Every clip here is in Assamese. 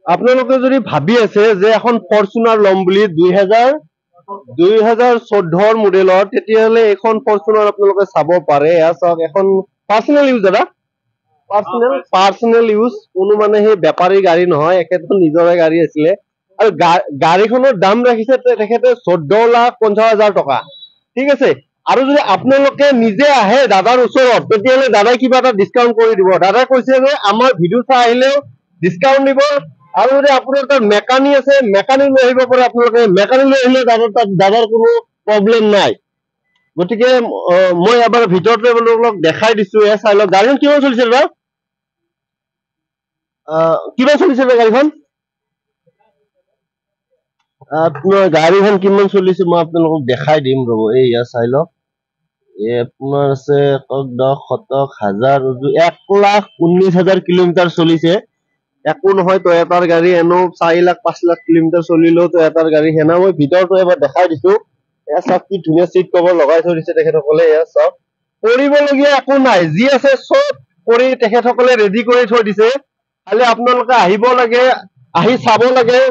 আপোনালোকে যদি ভাবি আছে যে এখন ফৰচুনাৰ ল'ম বুলি 2014 মডেলৰ, তেতিয়াহ'লে এখন ফৰচুনাৰ আপোনালোকে চাব পাৰে। এয়া চাওক, এখন পাৰ্চনেল ইউজ দাদা, পাৰ্চনেল ইউজ, কোনো মানে সেই বেপাৰী গাড়ী নহয়, এখেতৰ নিজৰে গাড়ী আছিলে। আৰু গাড়ীখনৰ দাম ৰাখিছে তেখেতে 14,50,000 টকা। ঠিক আছে। আৰু যদি আপোনালোকে নিজে আহে দাদাৰ ওচৰত, তেতিয়াহ'লে দাদাই কিবা এটা ডিছকাউণ্ট কৰি দিব। দাদাই কৈছে যে আমাৰ ভিডিঅ' চাই আহিলেও ডিছকাউণ্ট দিব। আৰু যদি আপোনাৰ তাত মেকানিক আছে, মেকানিক লৈ আহিব পাৰে আপোনালোকে, মেকানিক লৈ আহিলে দাদাৰ কোনো প্ৰব্লেম নাই। গতিকে মই এবাৰ ভিতৰতে আপোনালোকক দেখাই দিছো। এয়া চাই লওক, গাড়ীখন কিমান চলিছে দাদা? কিমান চলিছে গাড়ীখন? আপোনাৰ গাড়ীখন কিমান চলিছে মই আপোনালোকক দেখাই দিম ৰ'ব। এয়া চাই লওক, আপোনাৰ আছে 10, 1,000, 1,19,000 কিলোমিটাৰ চলিছে। একো নহয়, টয়োটাৰ গাড়ী এনেও 4,00,000, 5,00,000 কিলোমিটাৰ চলিলেও টয়োটাৰ গাড়ী সেনা। মই ভিতৰতো এবাৰ দেখাই দিছো। এয়া চাওক, কি ধুনীয়া চিট কভাৰ লগাই থৈ দিছে তেখেতসকলে। এয়া চাওক, কৰিবলগীয়া একো নাই, যি আছে চব কৰি তেখেতসকলে ৰেডি কৰি থৈ দিছে। খালি আপোনালোকে আহিব লাগে, আহি চাব লাগে।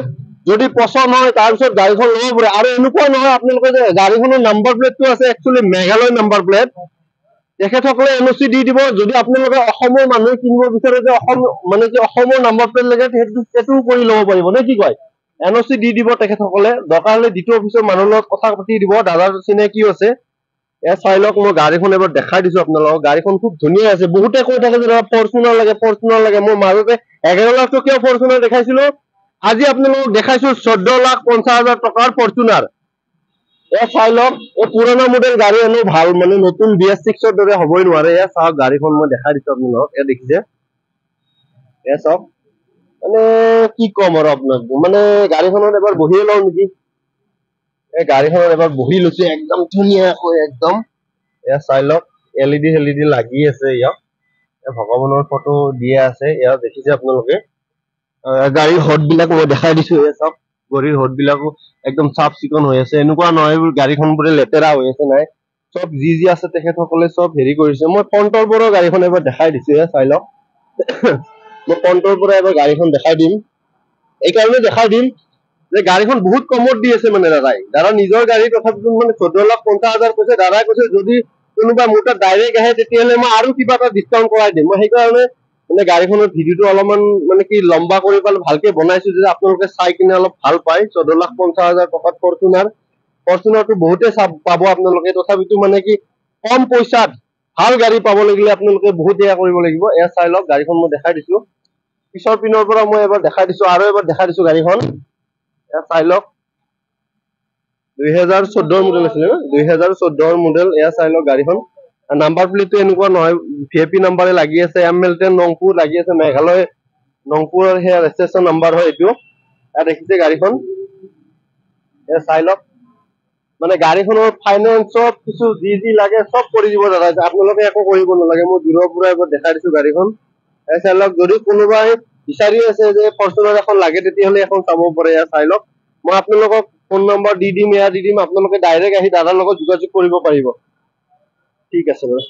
যদি পচন্দ হয় তাৰপিছত গাড়ীখন ল'ব পাৰে। আৰু এনেকুৱা নহয়, আপোনালোকে যে গাড়ীখনৰ নাম্বাৰ প্লেটটো আছে একচুৱেলি মেঘালয় নাম্বাৰ প্লেট, তেখেতসকলে NOC দি দিব। যদি আপোনালোকে অসমৰ মানুহে কিনিব বিচাৰে যে অসম মানে যে অসমৰ নাম্বাৰ প্লেট লাগে, সেইটোও কৰি ল'ব পাৰিব নে কি কয়? NOC দি দিব তেখেতসকলে। দৰকাৰ হ'লে ডিটো অফিচৰ মানুহৰ লগত কথা পাতি দিব, দাদাৰ চিনাকি আছে। এয়া চাই লওক, মই গাড়ীখন এবাৰ দেখাই দিছো আপোনালোকক। গাড়ীখন খুব ধুনীয়া আছে। বহুতে কৈ থাকে যে দাদা ফৰচুনাৰ লাগে, ফৰচুনাৰ লাগে। মই মাজতে 11,00,000 টকীয়া ফৰচুনাৰ দেখাইছিলো, আজি আপোনালোকক দেখাইছো 14,50,000 টকাৰ ফৰচুনাৰ। এয়া চাই লওক, এই পুৰণা মডেল গাড়ী এনেও ভাল, মানে নতুন BS6 ৰ দৰে হ'বই নোৱাৰে। এয়া চাওক, গাড়ীখন মই দেখাই দিছো আপোনালোকক। এয়া দেখিছে, এয়া চাওক, মানে কি ক'ম আৰু আপোনাক, মানে গাড়ীখনত এবাৰ বহিয়ে লওঁ নেকি। এই গাড়ীখনত এবাৰ বহি লৈছো, একদম ধুনীয়াকৈ একদম। এয়া চাই লওক, LED চেলিডি লাগি আছে। ইয়াত ভগৱানৰ ফটো দিয়া আছে। এয়া দেখিছে আপোনালোকে। গাড়ীৰ হড বিলাক মই দেখাই দিছো। এয়া চাওক, গাড়ীৰ হড বিলাকো একদম চাফ চিকুণ হৈ আছে। এনেকুৱা নহয় গাড়ীখন বোলে লেতেৰা হৈ আছে, নাই। চব যি আছে তেখেতসকলে চব হেৰি কৰিছে। মই ফ্ৰণ্টৰ পৰা গাড়ীখন এবাৰ দেখাই দিছো। এয়া চাই লওক, মই ফ্ৰণ্টৰ পৰা এবাৰ গাড়ীখন দেখাই দিম। এইকাৰণে দেখাই দিম যে গাড়ীখন বহুত কমত দি আছে মানে দাদা নিজৰ গাড়ী, তথাপিতো মানে 14,50,000 কৈছে। দাদাই কৈছে যদি কোনোবা মোৰ তাত ডাইৰেক্ট আহে তেতিয়াহ'লে মই আৰু কিবা এটা ডিছকাউণ্ট কৰাই দিম। মই সেইকাৰণে মানে গাড়ীখনৰ ভিডিঅ'টো অলপমান মানে কি লম্বা কৰি পেলাই ভালকে বনাইছো, যে আপোনালোকে চাই কিনে অলপ ভাল পায়। 14,50,000 টকাত ফৰচুনাৰটো বহুতে পাব আপোনালোকে, তথাপিতো মানে কি কম পইচাত ভাল গাড়ী পাব লাগিলে আপোনালোকে বহুত এয়া কৰিব লাগিব। এয়া চাই লওক, গাড়ীখন মই দেখাই দিছো। পিছৰ পিনৰ পৰা মই এবাৰ দেখাই দিছো, আৰু এবাৰ দেখাই দিছো গাড়ীখন। এয়া চাই লওক, 2014 মডেল আছিলে, 2014 মডেল। এয়া চাই লওক গাড়ীখন। নাম্বাৰ প্লেটটো এনেকুৱা নহয়, VIP নাম্বাৰে লাগি আছে। এমএলটেন নংপুৰ লাগি আছে, মেঘালয় নংপুৰৰ সেয়া ৰেজিষ্ট্ৰেশ্যন নাম্বাৰ হয় এইটো। এয়া দেখিছে গাড়ীখন। এয়া চাই লওক, মানে গাড়ীখনৰ ফাইনেন্সত কিছু যি লাগে চব কৰি দিব দাদা। আপোনালোকে একো কৰিব নালাগে। মই দূৰৰ পৰা এবাৰ দেখাই দিছো গাড়ীখন। এয়া চাই লওক, যদি কোনোবাই বিচাৰি আছে যে ফৰচুনাৰ এখন লাগে, তেতিয়াহ'লে এখন চাব পাৰে। এয়া চাই লওক, মই আপোনালোকক ফোন নম্বৰ দি দিম, এয়া দি দিম। আপোনালোকে ডাইৰেক্ট আহি দাদাৰ লগত যোগাযোগ কৰিব পাৰিব। ঠিক আছে বাৰু।